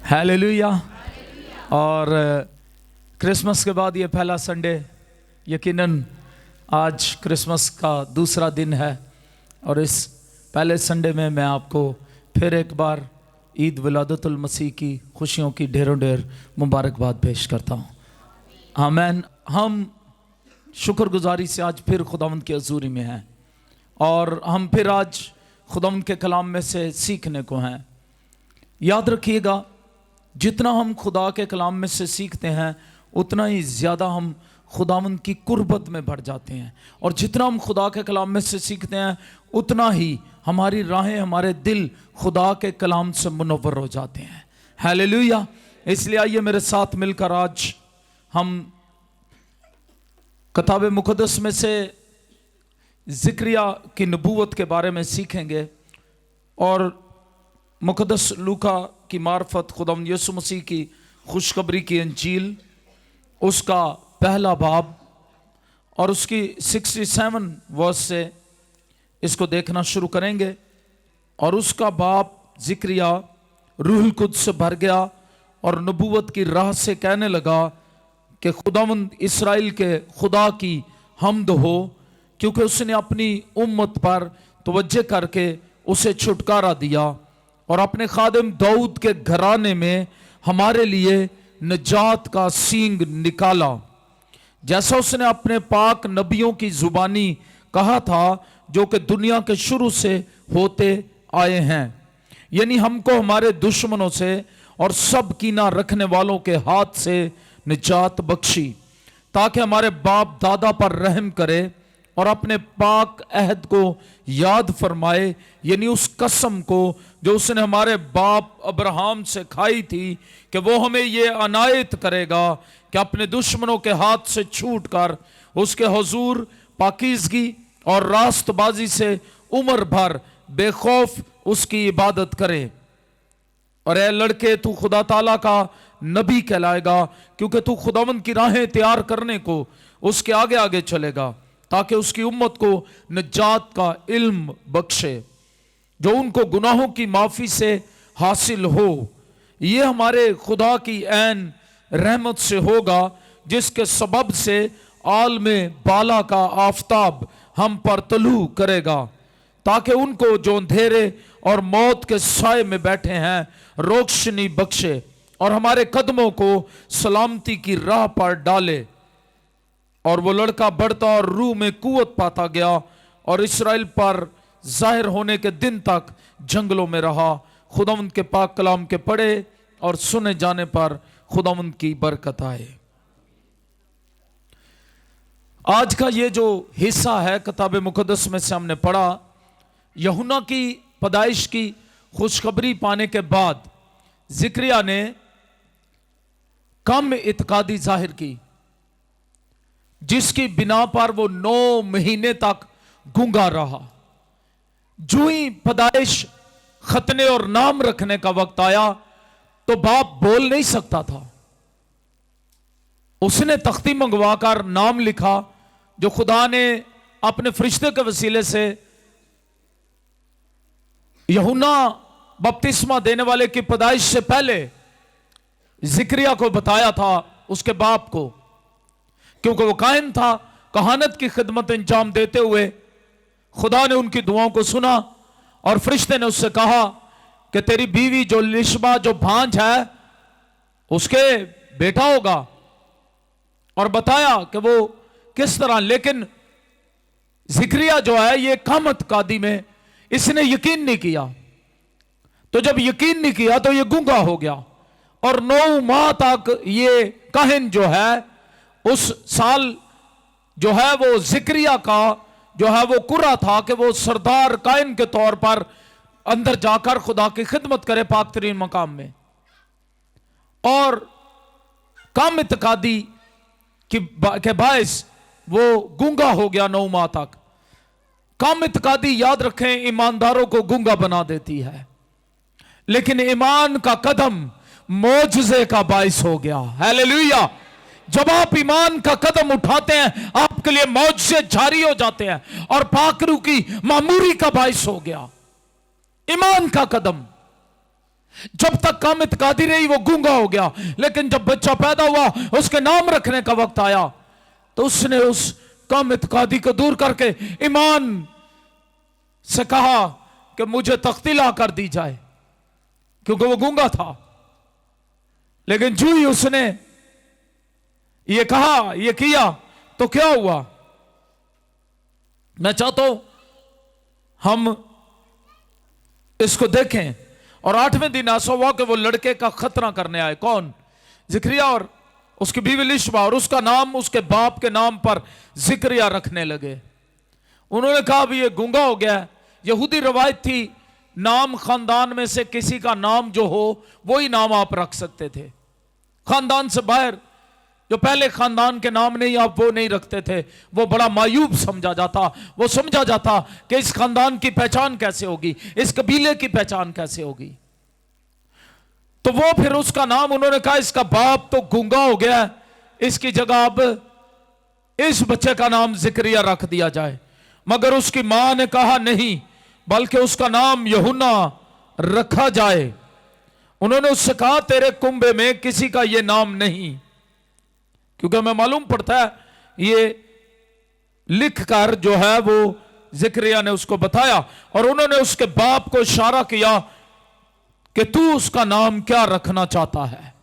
Hallelujah. और Christmas के बाद ये पहला संडे, यकीनन आज क्रिसमस का दूसरा दिन है और इस पहले संडे में मैं आपको फिर एक बार ईद विलादतुल मसीह की खुशियों की ढेरों ढेर मुबारकबाद पेश करता हूँ। आमीन। हम शुक्रगुजारी से आज फिर खुदावंद की हजूरी में हैं और हम फिर आज खुदावंद के कलाम में से सीखने को हैं। याद रखिएगा, जितना हम खुदा के कलाम में से सीखते हैं उतना ही ज़्यादा हम खुदावंद की कुर्बत में बढ़ जाते हैं, और जितना हम खुदा के कलाम में से सीखते हैं उतना ही हमारी राहें, हमारे दिल खुदा के कलाम से मुनव्वर हो जाते हैं। हालेलुया। इसलिए आइए मेरे साथ मिलकर आज हम किताब मुक़द्दस में से ज़िक्रिया की नबूवत के बारे में सीखेंगे और मुक़द्दस लूका की मार्फत खुदावंद यीशु मसीह की खुशखबरी की अंजील, उसका पहला बाब और उसकी 67 वर्स से इसको देखना शुरू करेंगे। और उसका बाब ज़िक्रिया रूहुल कुद्स से भर गया और नबूवत की राह से कहने लगा कि खुदावंद इस्राएल के खुदा की हम्द हो, क्योंकि उसने अपनी उम्मत पर तवज्जो करके उसे छुटकारा दिया और अपने खादिम दाऊद के घराने में हमारे लिए निजात का सींग निकाला, जैसा उसने अपने पाक नबियों की जुबानी कहा था, जो कि दुनिया के शुरू से होते आए हैं। यानी हमको हमारे दुश्मनों से और सब कीना रखने वालों के हाथ से निजात बख्शी, ताकि हमारे बाप दादा पर रहम करे और अपने पाक अहद को याद फरमाए, यानी उस कसम को जो उसने हमारे बाप अब्राहम से खाई थी कि वो हमें ये अनायत करेगा कि अपने दुश्मनों के हाथ से छूटकर उसके हुजूर पाकीज़गी और रास्तबाजी से उम्र भर बेखौफ उसकी इबादत करे। और ए लड़के, तू खुदा ताला का नबी कहलाएगा, क्योंकि तू खुदावंद की राहें तैयार करने को उसके आगे आगे चलेगा, ताकि उसकी उम्मत को निजात का इल्म बख्शे जो उनको गुनाहों की माफ़ी से हासिल हो। ये हमारे खुदा की ऐन रहमत से होगा, जिसके सबब से आल में बाला का आफताब हम पर तलू करेगा, ताकि उनको जो अंधेरे और मौत के साए में बैठे हैं रोशनी बख्शे और हमारे कदमों को सलामती की राह पर डाले। और वो लड़का बढ़ता और रूह में कुव्वत पाता गया और इस्राएल पर जाहिर होने के दिन तक जंगलों में रहा। खुदावंद के पाक कलाम के पढ़े और सुने जाने पर खुदावंद की बरकत आए। आज का ये जो हिस्सा है किताब मुक़द्दस में से हमने पढ़ा, यूहन्ना की पैदाइश की खुशखबरी पाने के बाद ज़िक्रिया ने कम इत्कादी जाहिर की, जिसकी बिना पर वो 9 महीने तक गूंगा रहा। जो ही पैदाइश, खतने और नाम रखने का वक्त आया तो बाप बोल नहीं सकता था। उसने तख्ती मंगवाकर नाम लिखा, जो खुदा ने अपने फरिश्ते के वसीले से यूहन्ना बपतिस्मा देने वाले की पैदाइश से पहले ज़िक्रिया को बताया था, उसके बाप को, क्योंकि वो काहिन था। कहानत की खिदमत अंजाम देते हुए खुदा ने उनकी दुआओं को सुना और फरिश्ते ने उससे कहा कि तेरी बीवी जो लिशबा, जो भांज है, उसके बेटा होगा, और बताया कि वो किस तरह। लेकिन ज़िक्रिया जो है, ये कम इत्कादी में इसने यकीन नहीं किया। तो जब यकीन नहीं किया तो ये गूंगा हो गया और 9 माह तक ये काहिन जो है, उस साल जो है वो ज़िक्रिया का जो है वो कुरा था कि वो सरदार कायन के तौर पर अंदर जाकर खुदा की खिदमत करे पाक तरीन मकाम में। और कम इत्कादी के बायस वो गूंगा हो गया 9 माह तक। कम इत्कादी, याद रखें, ईमानदारों को गूंगा बना देती है, लेकिन ईमान का कदम मौजज़े का बायस हो गया। हालेलुया। जब आप ईमान का कदम उठाते हैं, आपके लिए मौजज़े जारी हो जाते हैं और पाकरू की मामूरी का बायस हो गया ईमान का कदम। जब तक कम इत्कादी रही वो गूंगा हो गया, लेकिन जब बच्चा पैदा हुआ, उसके नाम रखने का वक्त आया, तो उसने उस कम इत्कादी को दूर करके ईमान से कहा कि मुझे तख्ती ला कर दी जाए, क्योंकि वो गूंगा था। लेकिन जो ही उसने ये कहा, ये किया, तो क्या हुआ? मैं चाहता हूं हम इसको देखें। और 8वें दिन ऐसा हुआ कि वो लड़के का खतना करने आए। कौन? जिक्रिया और उसकी बीवी लिशबा, और उसका नाम उसके बाप के नाम पर जिक्रिया रखने लगे। उन्होंने कहा भी ये गूंगा हो गया। यहूदी रवायत थी, नाम खानदान में से किसी का नाम जो हो वही नाम आप रख सकते थे। खानदान से बाहर जो पहले खानदान के नाम नहीं, आप वो नहीं रखते थे, वो बड़ा मायूब समझा जाता। वो समझा जाता कि इस खानदान की पहचान कैसे होगी, इस कबीले की पहचान कैसे होगी। तो वो फिर उसका नाम, उन्होंने कहा इसका बाप तो गूंगा हो गया, इसकी जगह अब इस बच्चे का नाम जिक्रिया रख दिया जाए। मगर उसकी मां ने कहा नहीं, बल्कि उसका नाम यूहन्ना रखा जाए। उन्होंने उससे कहा तेरे कुंबे में किसी का यह नाम नहीं, क्योंकि हमें मालूम पड़ता है ये लिख कर जो है वो जिक्रिया ने उसको बताया, और उन्होंने उसके बाप को इशारा किया कि तू उसका नाम क्या रखना चाहता है।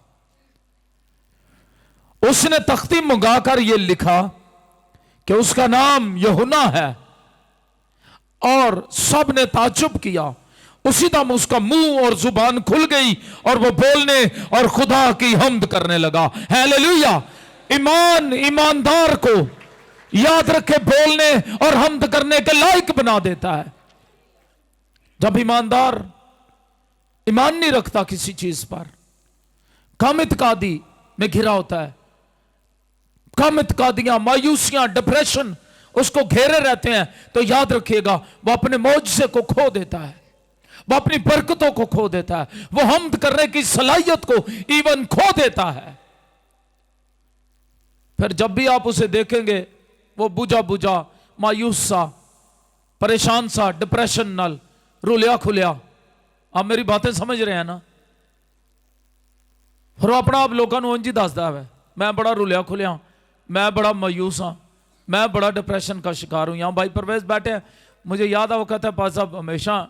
उसने तख्ती मंगाकर यह लिखा कि उसका नाम यूहन्ना है, और सब ने ताज्जुब किया। उसी दम उसका मुंह और जुबान खुल गई और वो बोलने और खुदा की हम्द करने लगा। हालेलुया! ईमान ईमानदार को याद रखे बोलने और हम्द करने के लायक बना देता है। जब ईमानदार ईमान नहीं रखता किसी चीज पर, कम इत्कादी में घिरा होता है, कम इत्कादियां, मायूसियां, डिप्रेशन उसको घेरे रहते हैं, तो याद रखिएगा वो अपने मौजज़े को खो देता है, वो अपनी बरकतों को खो देता है, वो हम्द करने की सलाहियत को इवन खो देता है। फिर जब भी आप उसे देखेंगे वो बुझा बुझा, मायूस सा, परेशान सा, डिप्रेशन नाल रुलिया खुलिया। आप मेरी बातें समझ रहे हैं ना? फिर अपना आप लोगों को उंज ही दसदा है, मैं बड़ा रुलिया खुलिया, मैं बड़ा मायूस हाँ, मैं बड़ा डिप्रेशन का शिकार हूं। यहां भाई परवेज बैठे हैं, मुझे याद है वो कहता है पास साहब हमेशा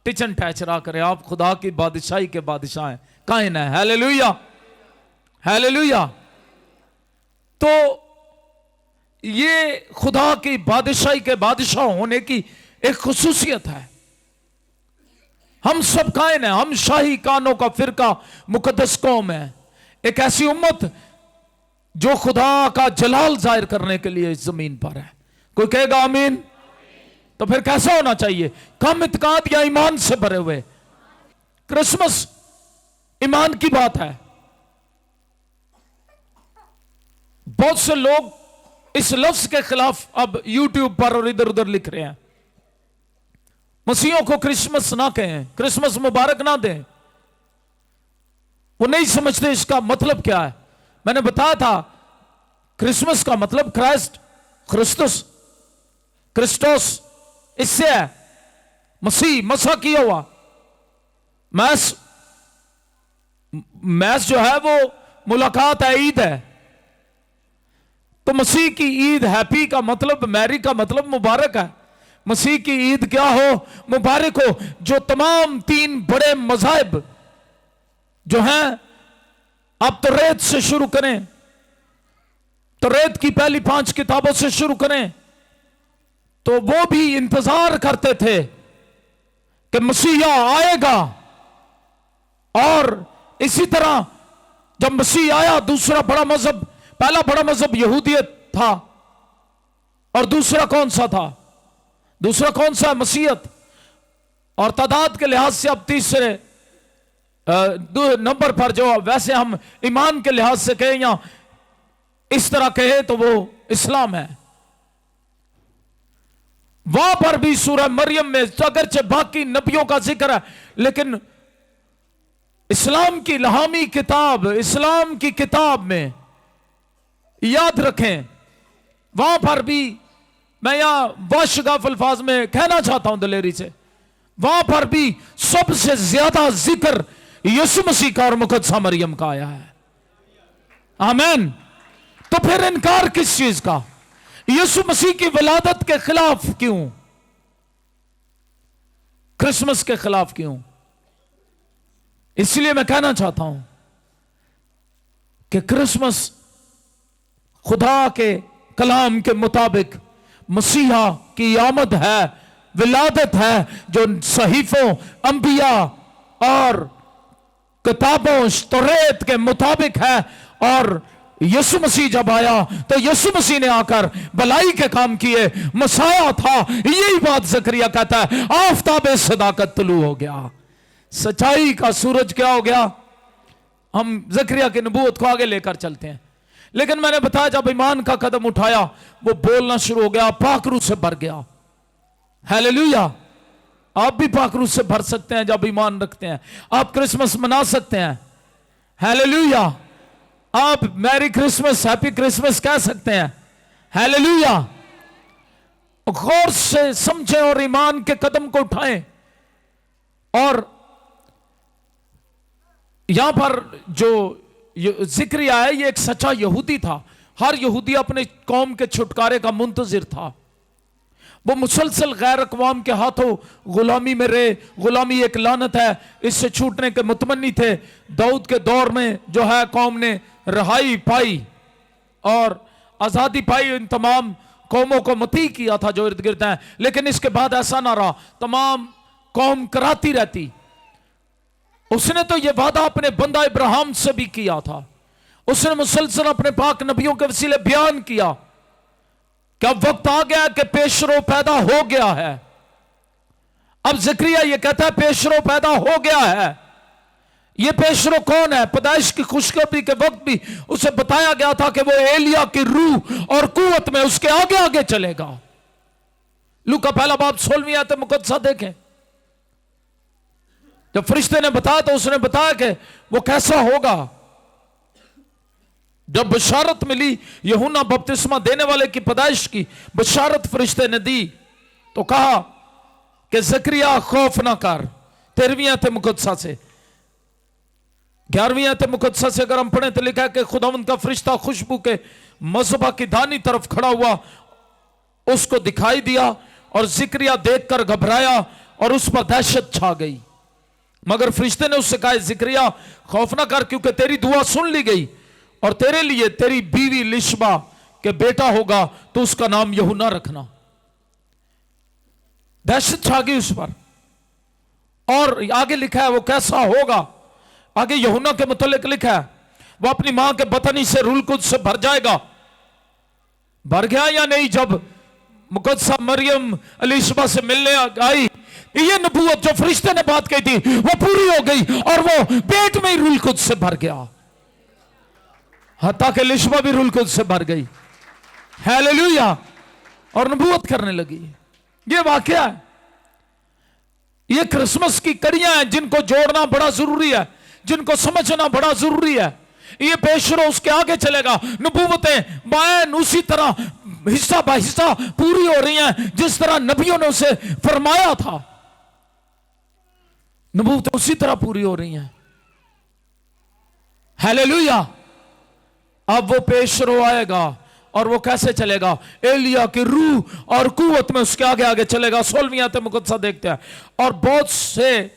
टिचन टैच रहा करे, आप खुदा की बादशाही के बादशाह हैं, कायन है। Hallelujah, hallelujah. तो ये खुदा की बादशाही के बादशाह होने की एक खुसूसियत है। हम सब कायन है, हम शाही कानों का फिरका मुकद्दस कौम है, एक ऐसी उम्मत जो खुदा का जलाल जाहिर करने के लिए इस जमीन पर है। कोई कहेगा आमीन? तो फिर कैसा होना चाहिए? कम इत्काद या ईमान से भरे हुए। क्रिसमस ईमान की बात है। बहुत से लोग इस लफ्ज के खिलाफ अब यूट्यूब पर और इधर उधर लिख रहे हैं, मसीहों को क्रिसमस ना कहें, क्रिसमस मुबारक ना दें। वो नहीं समझते इसका मतलब क्या है। मैंने बताया था क्रिसमस का मतलब क्राइस्ट, क्रिस्तुस, क्रिस्टोस, इससे है मसीह, मसा किया हुआ। मैस जो है वो मुलाकात है, ईद है। तो मसीह की ईद, हैप्पी का मतलब, मैरी का मतलब मुबारक है। मसीह की ईद क्या हो? मुबारक हो। जो तमाम 3 बड़े मज़हब जो हैं, आप तो रेत से शुरू करें, तो रेत की पहली 5 किताबों से शुरू करें, तो वो भी इंतजार करते थे कि मसीहा आएगा। और इसी तरह जब मसीह आया, दूसरा बड़ा मजहब, पहला बड़ा मजहब यहूदियत था, और दूसरा कौन सा था? दूसरा कौन सा? मसीहत। और तादाद के लिहाज से अब तीसरे नंबर पर, जो वैसे हम ईमान के लिहाज से कहें या इस तरह कहे, तो वो इस्लाम है। वहां पर भी सूरह मरियम में अगरचे बाकी नबियों का जिक्र है, लेकिन इस्लाम की लहामी किताब, इस्लाम की किताब में याद रखें, वहां पर भी मैं यहां वाशगाफ अल्फाज में कहना चाहता हूं दिलेरी से, वहां पर भी सबसे ज्यादा जिक्र यीशु मसीह का और मुकद्दसा मरियम का आया है। आमीन। तो फिर इनकार किस चीज का? यीशु मसीह की विलादत के खिलाफ क्यों? क्रिसमस के खिलाफ क्यों? इसलिए मैं कहना चाहता हूं कि क्रिसमस खुदा के कलाम के मुताबिक मसीहा की आमद है, विलादत है, जो सहीफों, अंबिया और किताबों तौरात के मुताबिक है। और यीशु मसीह जब आया तो यीशु मसीह ने आकर भलाई के काम किए, मसाया था। यही बात जकरिया कहता है, आफताब सदाकत तुलू हो गया, सच्चाई का सूरज क्या हो गया। हम जकरिया की नबूवत को आगे लेकर चलते हैं, लेकिन मैंने बताया जब ईमान का कदम उठाया वो बोलना शुरू हो गया, पाक रूह से भर गया। हालेलुया। आप भी पाक रूह से भर सकते हैं जब ईमान रखते हैं। आप क्रिसमस मना सकते हैं। हालेलुया। आप मैरी क्रिसमस, हैप्पी क्रिसमस कह सकते हैं। हालेलुया। गौर से समझें और ईमान के कदम को उठाएं। और यहां पर जो जिक्रिया है, ये एक सच्चा यहूदी था। हर यहूदी अपने कौम के छुटकारे का मुंतजिर था। वो मुसलसल गैर अक़वाम के हाथों गुलामी में रहे। गुलामी एक लानत है, इससे छूटने के मुतमन्नी थे। दाऊद के दौर में जो है कौम ने रहाई पाई और आज़ादी पाई। इन तमाम कौमों को मती किया था जो इर्द गिर्द हैं, लेकिन इसके बाद ऐसा ना रहा, तमाम कौम कराती रहती। उसने तो यह वादा अपने बंदा इब्राहिम से भी किया था। उसने मुसलसल अपने पाक नबियों के वसीले बयान किया कि अब वक्त आ गया कि पेशरो पैदा हो गया है। अब ज़करिया यह कहता है पेशरो पैदा हो गया है। यह पेशरो कौन है? पैदाइश की खुशखबरी के वक्त भी उसे बताया गया था कि वो एलिया की रूह और कुव्वत में उसके आगे आगे चलेगा। लूका पहला बाब 16वीं आयत मुकद्दसा देखें। जब फरिश्ते ने बताया तो उसने बताया कि वो कैसा होगा। जब बशारत मिली यूहन्ना बपतिस्मा देने वाले की पैदाइश की बशारत फरिश्ते ने दी तो कहा कि ज़करिया खौफ ना कर। 13वीं आयत मुकद्दसा से 11वीं आयत मुकद्दसा से अगर हम पढ़ें तो लिखा है कि खुदावंद का फरिश्ता खुशबू के मज़बा की दानी तरफ खड़ा हुआ, उसको दिखाई दिया और ज़करिया देखकर घबराया और उस पर दहशत छा गई। मगर फरिश्ते ने उससे कहा, ज़करिया खौफ ना कर, क्योंकि तेरी दुआ सुन ली गई और तेरे लिए तेरी बीवी लिशबा के बेटा होगा, तो उसका नाम यूहन्ना रखना। दहशत छा गई उस पर। और आगे लिखा है वो कैसा होगा। आगे यूहन्ना के मुतल्लिक लिखा है वो अपनी मां के बतनी से रूह कुद्स से भर जाएगा। भर गया या नहीं? जब मुकद्दसा मरियम अलीशबा से मिलने आई, ये नबूवत जो फरिश्ते ने बात कही थी वो पूरी हो गई और वो पेट में ही रूह कुद्स से भर गया। हत्ता के लिशबा भी रूह कुद्स से भर गई। हालेलुया। और नबूवत करने लगी। ये वाकया है। ये क्रिसमस की कड़ियां हैं जिनको जोड़ना बड़ा जरूरी है, जिनको समझना बड़ा जरूरी है। ये पेशरो उसके आगे चलेगा। नबूवतें बायन उसी तरह हिस्सा बा हिस्सा पूरी हो रही हैं जिस तरह नबियों ने उसे फरमाया था। नबूवतें उसी तरह पूरी हो रही हैं। हालेलुया। अब वो पेशरो आएगा और वो कैसे चलेगा? एलिया की रूह और कुव्वत में उसके आगे आगे चलेगा। 16वीं आयत मुकद्दसा देखते हैं। और बहुत से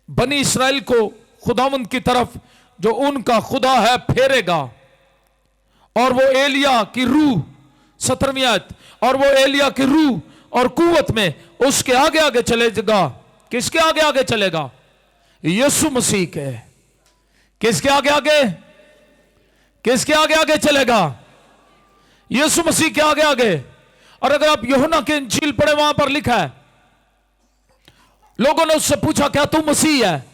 बनी इस्राएल को खुदावंद की तरफ जो उनका खुदा है फेरेगा। और वो एलिया की रूह, 17वीं आयत, और वो एलिया की रूह और कुव्वत में उसके आगे आगे चलेगा। किसके आगे आगे चलेगा? यीशु मसीह के। किसके आगे आगे? किसके आगे आगे चलेगा? यीशु मसीह के आगे आगे। और अगर आप यूहन्ना की इंजील पढ़े, वहां पर लिखा है लोगों ने उससे पूछा क्या तू मसीह है?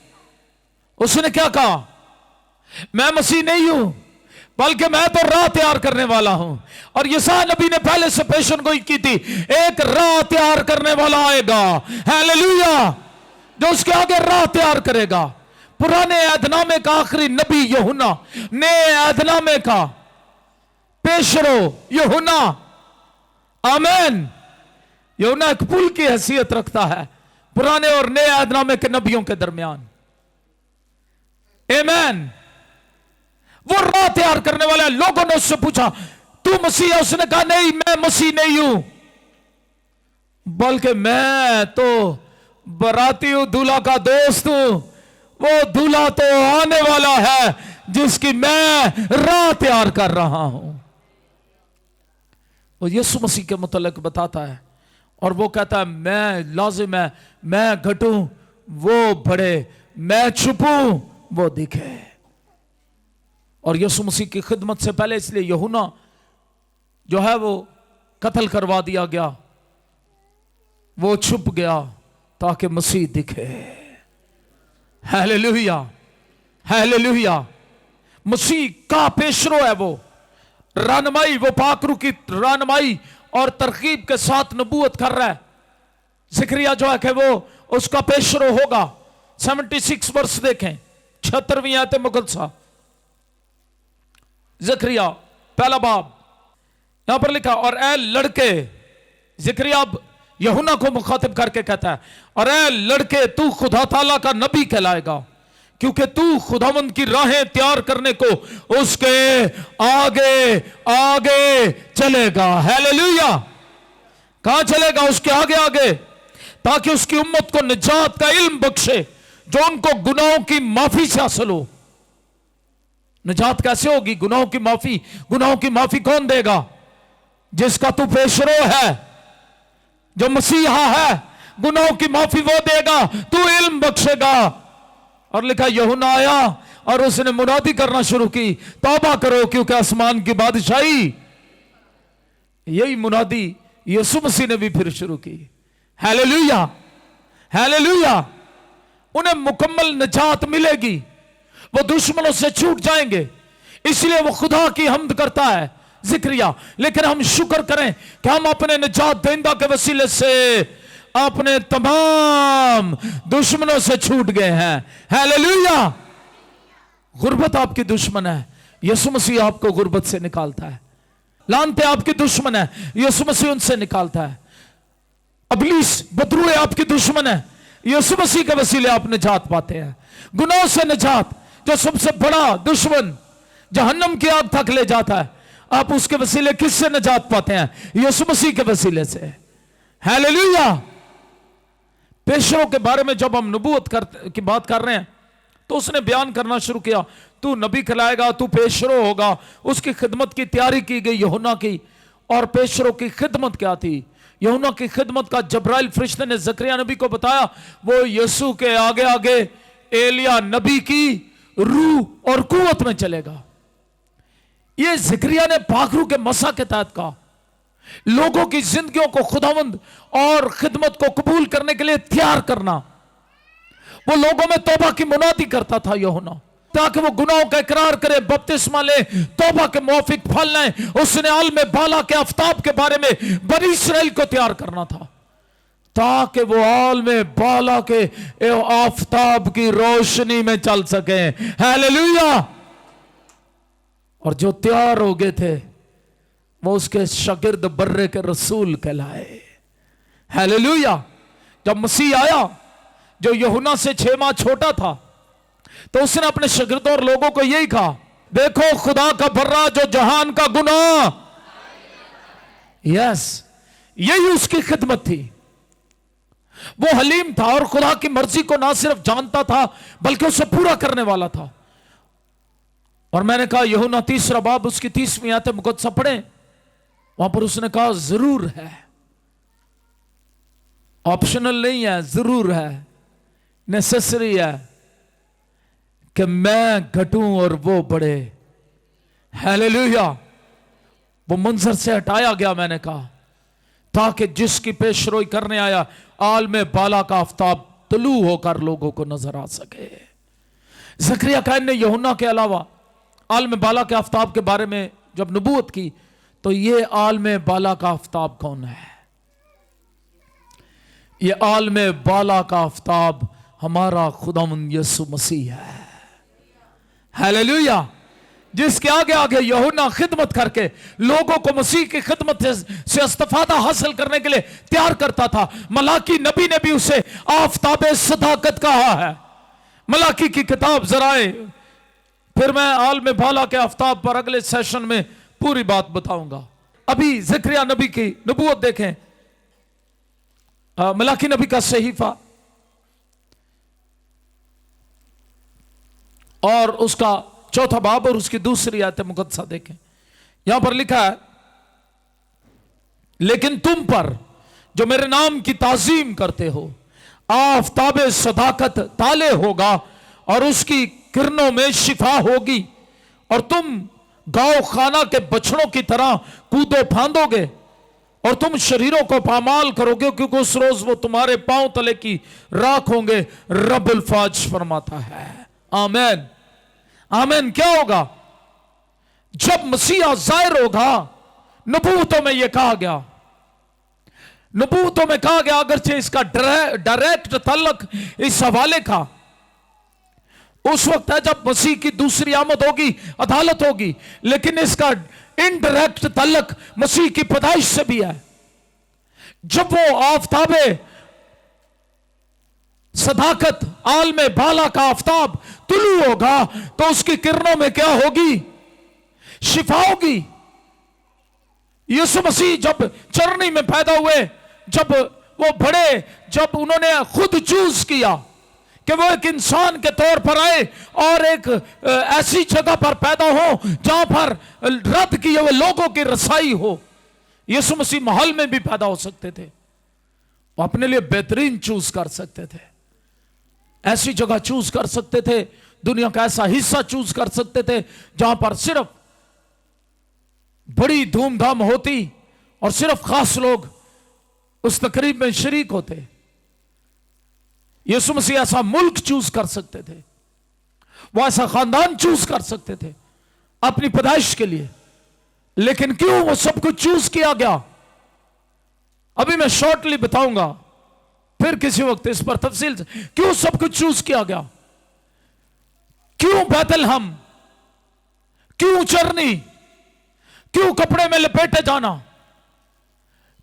उसने क्या कहा? मैं मसीह नहीं हूं, बल्कि मैं तो राह तैयार करने वाला हूं। और यशायाह नबी ने पहले से पेशन गोई की थी, एक राह तैयार करने वाला आएगा। हालेलुया। जो उसके आगे राह तैयार करेगा। पुराने ऐदनामे का आखिरी नबी यूहन्ना, नए ऐदनामे का पेशरो यूहन्ना। आमीन। यूहन्ना एक पुल की हैसियत रखता है पुराने और नए ऐदनामे के नबियों के दरमियान। आमेन। वो राह तैयार करने वाला है। लोगों ने उससे पूछा तू मसीह है? उसने कहा नहीं, मैं मसीह नहीं हूं, बल्कि मैं तो बराती हूं, दूल्हा का दोस्त हूं। वो दूल्हा तो आने वाला है जिसकी मैं राह तैयार कर रहा हूं। वो यीशु मसीह के मुतल्लिक बताता है और वो कहता है मैं लाजिम है मैं घटूं वो बढ़े, मैं छुपूं वो दिखे। और यीशु मसीह की खिदमत से पहले इसलिए यूहन्ना जो है वो कत्ल करवा दिया गया, वो छुप गया ताकि मसीह दिखे। Hallelujah, hallelujah. मसीह का पेशरो है, वो रहनुमाई, वो पाकरू की रहनुमाई और तरकीब के साथ नबूवत कर रहा है। ज़करिया जो है कि वो उसका पेशरो होगा। 76 वर्ष देखें, 76वीं आयत मुकद्दसा, ज़करिया पहला बाब, यहां पर लिखा और ए लड़के, ज़करिया अब यूहन्ना को मुखातिब करके कहता है और ए लड़के तू खुदा ताला का नबी कहलाएगा, क्योंकि तू खुदावंद की राहें तैयार करने को उसके आगे आगे चलेगा। हालेलुया। कहां चलेगा? उसके आगे आगे, ताकि उसकी उम्मत को निजात का इल्म बख्शे जो उनको गुनाहों की माफी से हासिल हो। निजात कैसे होगी? गुनाहों की माफी। गुनाहों की माफी कौन देगा? जिसका तू पेशरो है, जो मसीहा है, गुनाहों की माफी वो देगा, तू इल्म बख्शेगा। और लिखा यूहन्ना आया और उसने मुनादी करना शुरू की, तौबा करो क्योंकि आसमान की बादशाही। यही मुनादी यीशु मसीह ने भी फिर शुरू की। Hallelujah, hallelujah. उन्हें मुकम्मल निजात मिलेगी, वो दुश्मनों से छूट जाएंगे। इसलिए वो खुदा की हम्द करता है ज़करिया। लेकिन हम शुक्र करें कि हम अपने निजात देंदा के वसीले से अपने तमाम दुश्मनों से छूट गए हैं। हालेलुया। गुर्बत आपकी दुश्मन है, यीशु मसीह आपको गुर्बत से निकालता है। लानते आपकी दुश्मन है, यीशु मसीह उनसे निकालता है। अबलीस बदरुए आपकी दुश्मन है, यीशु मसीह के वसीले आप निजात पाते हैं। गुनाह से निजात, जो सबसे बड़ा दुश्मन जहन्नम की आग तक ले जाता है, आप उसके वसीले किससे निजात पाते हैं? यीशु मसीह के वसीले से। हालेलुया। पेशरों के बारे में जब हम नबूवत की बात कर रहे हैं तो उसने बयान करना शुरू किया, तू नबी कहलाएगा, तू पेशरो होगा। उसकी खिदमत की तैयारी की गई यूहन्ना की। और पेशरों की खिदमत क्या थी? यूहन्ना की खिदमत का जब्राइल फरिश्ते ने ज़करिया नबी को बताया, वो यीशु के आगे आगे एलिया नबी की रूह और कुव्वत में चलेगा। ये ज़करिया ने पाखरू के मसा के तहत कहा, लोगों की जिंदगियों को खुदावंद और खिदमत को कबूल करने के लिए तैयार करना। वो लोगों में तौबा की मुनादी करता था यूहन्ना, ताकि वो गुनाहों का इकरार करे, बपतिस्मा ले, तौबा के मुआफिक फल लें। उसने आलम बाला के आफताब के बारे में बनी इसराइल को तैयार करना था, ताकि वो आलम बाला के आफताब की रोशनी में चल सके। हालेलुया। और जो तैयार हो गए थे वो उसके शागिर्द बर्रे के रसूल कहलाए। हालेलुया। जब मसीह आया, जो यूहन्ना से 6 माह छोटा था, तो उसने अपने शागिर्दों और लोगों को यही कहा, देखो खुदा का बर्रा जो जहान का गुनाह। यस, यही उसकी खिदमत थी। वो हलीम था और खुदा की मर्जी को ना सिर्फ जानता था बल्कि उसे पूरा करने वाला था। और मैंने कहा यूहन्ना 3 बाब उसकी 30वीं आयत मुकद्दसा पढ़ें, वहां पर उसने कहा जरूर है, ऑप्शनल नहीं है, जरूर है, नेसेसरी है कि मैं घटूं और वो बढ़े। हालेलुया। वो मंजर से हटाया गया, मैंने कहा, ताकि जिसकी पेशरोई करने आया आलम बाला का आफताब तलू होकर लोगों को नजर आ सके। ज़करिया कायन ने यूहन्ना के अलावा आलम बाला के आफताब के बारे में जब नबूवत की, तो ये आलम बाला का आफताब कौन है? ये आलम बाला का आफताब हमारा खुदावंद यीशु मसीह है। हालेलुया। जिसके आगे आगे यूहन्ना खिदमत करके लोगों को मसीह की खिदमत से इस्तिफादा हासिल करने के लिए तैयार करता था। मलाकी नबी ने भी उसे आफताब सदाकत कहा है। मलाकी की किताब जराए फिर मैं आलम बाला के आफ्ताब पर अगले सेशन में पूरी बात बताऊंगा। अभी ज़करिया नबी की नबूवत देखें, मलाकी नबी का सहीफा और उसका चौथा बाब और उसकी दूसरी आयत मुकद्दसा देखें। यहां पर लिखा है, लेकिन तुम पर जो मेरे नाम की ताजीम करते हो आफताब सदाकत ताले होगा और उसकी किरणों में शिफा होगी, और तुम गांव खाना के बछड़ों की तरह कूदो फांदोगे और तुम शरीरों को पामाल करोगे, क्योंकि उस रोज वो तुम्हारे पांव तले की राख होंगे। रब्बुल फाज फरमाता है। आमीन आमीन। क्या होगा? जब मसीहा जाहिर होगा, नबूवतों में यह कहा गया, नबूवतों में कहा गया, अगरचे इसका डायरेक्ट तल्लक इस हवाले का उस वक्त है जब मसीह की दूसरी आमद होगी, अदालत होगी, लेकिन इसका इनडायरेक्ट तल्लक मसीह की पैदाइश से भी है। जब वो आफताबे सदाकत आलम बाला का आफताब तुलू होगा तो उसकी किरणों में क्या होगी? शिफा होगी। यीशु मसीह जब चरनी में पैदा हुए, जब वो बड़े, जब उन्होंने खुद चूज किया कि वो एक इंसान के तौर पर आए और एक ऐसी जगह पर पैदा हो जहां पर रद्द किए हुए लोगों की रसाई हो। यीशु मसीह महल में भी पैदा हो सकते थे, वो अपने लिए बेहतरीन चूज कर सकते थे, ऐसी जगह चूज कर सकते थे, दुनिया का ऐसा हिस्सा चूज कर सकते थे जहां पर सिर्फ बड़ी धूमधाम होती और सिर्फ खास लोग उस तकरीब में शरीक होते। यीशु मसीह ऐसा मुल्क चूज कर सकते थे, वो ऐसा खानदान चूज कर सकते थे अपनी पैदाइश के लिए, लेकिन क्यों वो सब कुछ चूज किया गया? अभी मैं शॉर्टली बताऊंगा, फिर किसी वक्त इस पर तफसील से, क्यों सब कुछ चूज किया गया? क्यों बैतलहम? क्यों चरनी? क्यों कपड़े में लपेटे जाना?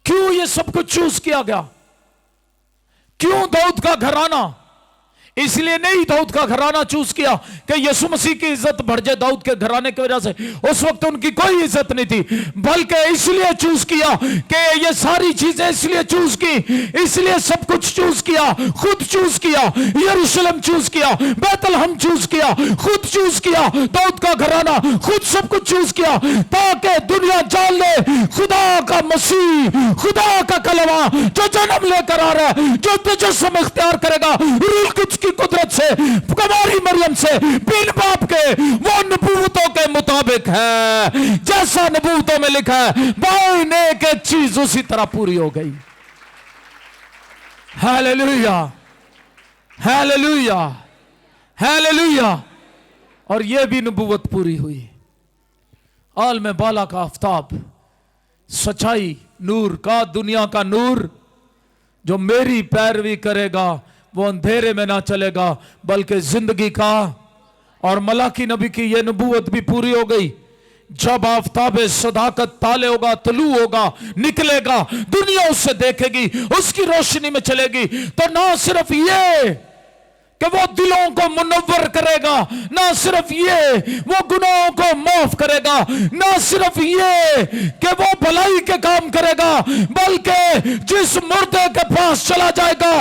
क्यों ये सब कुछ चूज किया गया? क्यों दाऊद का घराना? इसलिए नहीं दाऊद का घराना चूज किया कि यीशु मसीह की इज्जत बढ़ जाए दाऊद के घराने की वजह से, उस वक्त उनकी कोई इज्जत नहीं थी, बल्कि इसलिए चूज किया कि ये सारी चीजें इसलिए चूज की, इसलिए सब कुछ चूज किया, खुद चूज किया, यरूशलेम चूज किया, बैतलहम चूज किया, खुद चूज किया, दाऊद का घराना, खुद सब कुछ चूज किया, ताकि दुनिया जान ले खुदा का मसीह, खुदा का कलमा जो जन्म लेकर आ रहा है, जो तजस्सुम इख्तियार करेगा रूह कुछ की कुदरत से, कुमारी मरियम से, बिन बाप के, वो नबूवतों के मुताबिक है, जैसा नबूवतों में लिखा है, बाई नेक एक चीज उसी तरह पूरी हो गई। Hallelujah hallelujah hallelujah. और यह भी नबूवत पूरी हुई। आलम बाला का आफताब, सच्चाई, नूर का, दुनिया का नूर, जो मेरी पैरवी करेगा वो अंधेरे में ना चलेगा बल्कि जिंदगी का। और मलाकी नबी की यह नबूवत भी पूरी हो गई। जब आफताब सदाकत ताले होगा, तलू होगा, निकलेगा, दुनिया उससे देखेगी, उसकी रोशनी में चलेगी, तो ना सिर्फ ये कि वो दिलों को मुनव्वर करेगा, ना सिर्फ ये वो गुनाहों को माफ करेगा, ना सिर्फ ये कि वो भलाई के काम करेगा, बल्कि जिस मुर्दे के पास चला जाएगा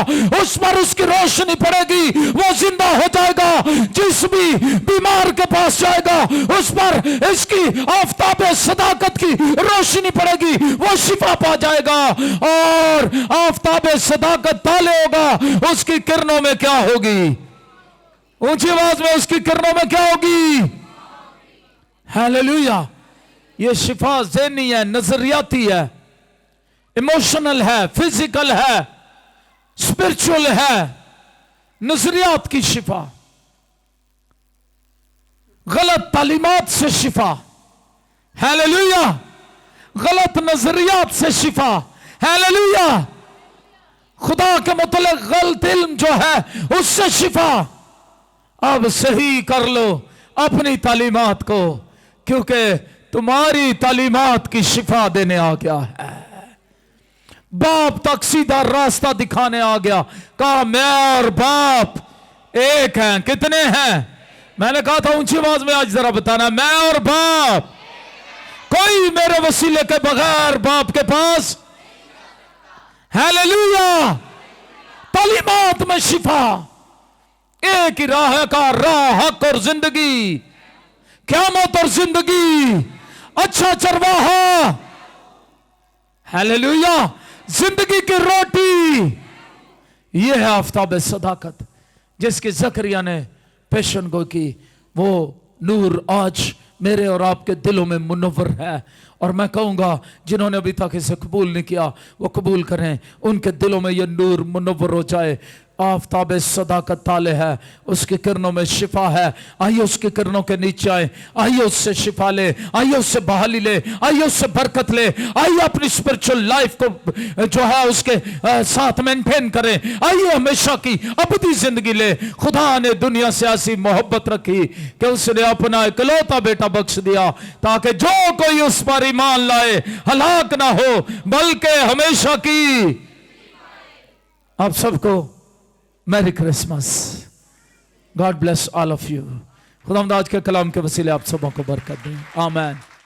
उस पर उसकी रोशनी पड़ेगी, वो जिंदा हो जाएगा। जिस भी बीमार के पास जाएगा उस पर इसकी आफताब सदाकत की रोशनी पड़ेगी, वो शिफा पा जाएगा। और आफताब सदाकत ताले होगा, उसकी किरणों में क्या होगी? ऊंची आवाज में उसकी किरणों में क्या होगी? हालेलुया। ये शिफा ज़हनी है, नजरियाती है, इमोशनल है, फिजिकल है, स्पिरिचुअल है, नजरियात की शिफा, गलत तालीमात से शिफा, हालेलुया, गलत नजरियात से शिफा, हालेलुया, खुदा के मुतल्लिक गलत इल्म जो है उससे शिफा। अब सही कर लो अपनी तालीमात को, क्योंकि तुम्हारी तालीमात की शिफा देने आ गया है। बाप तक सीधा रास्ता दिखाने आ गया। कहा मैं और बाप एक हैं। कितने हैं? मैंने कहा था ऊंची आवाज में आज जरा बताना, मैं और बाप, कोई मेरे वसीले के बगैर बाप के पास। हालेलुया। तालीमात में शिफा, एक ही राह है का राह, हक और जिंदगी, क़यामत और जिंदगी, अच्छा चरवाहा। हालेलुया। जिंदगी की रोटी, यह है आफताब सदाकत जिसकी जकरिया ने पेशन गो की। वो नूर आज मेरे और आपके दिलों में मुनव्वर है। और मैं कहूँगा जिन्होंने अभी तक इसे कबूल नहीं किया वो कबूल करें, उनके दिलों में यह नूर मुनव्वर हो जाए। आफताब सदाकत ताले है, उसकी किरणों में शिफा है। आइए उसकी किरणों के नीचे आए, आइए उससे शिफा ले, आइए उससे बहाली ले, आइए उससे बरकत ले, आइए अपनी स्पिरिचुअल लाइफ को जो है उसके साथ मेंटेन करें, आइए हमेशा की अबदी जिंदगी ले। खुदा ने दुनिया से ऐसी मोहब्बत रखी कि उसने अपना इकलौता बेटा बख्श दिया ताकि जो कोई उस पर ईमान लाए हलाक ना हो बल्कि हमेशा की। आप सबको merry Christmas. God bless all of you. खुदावंद आज के कलाम के वसीले आप सबों को बरकत दें। आमीन।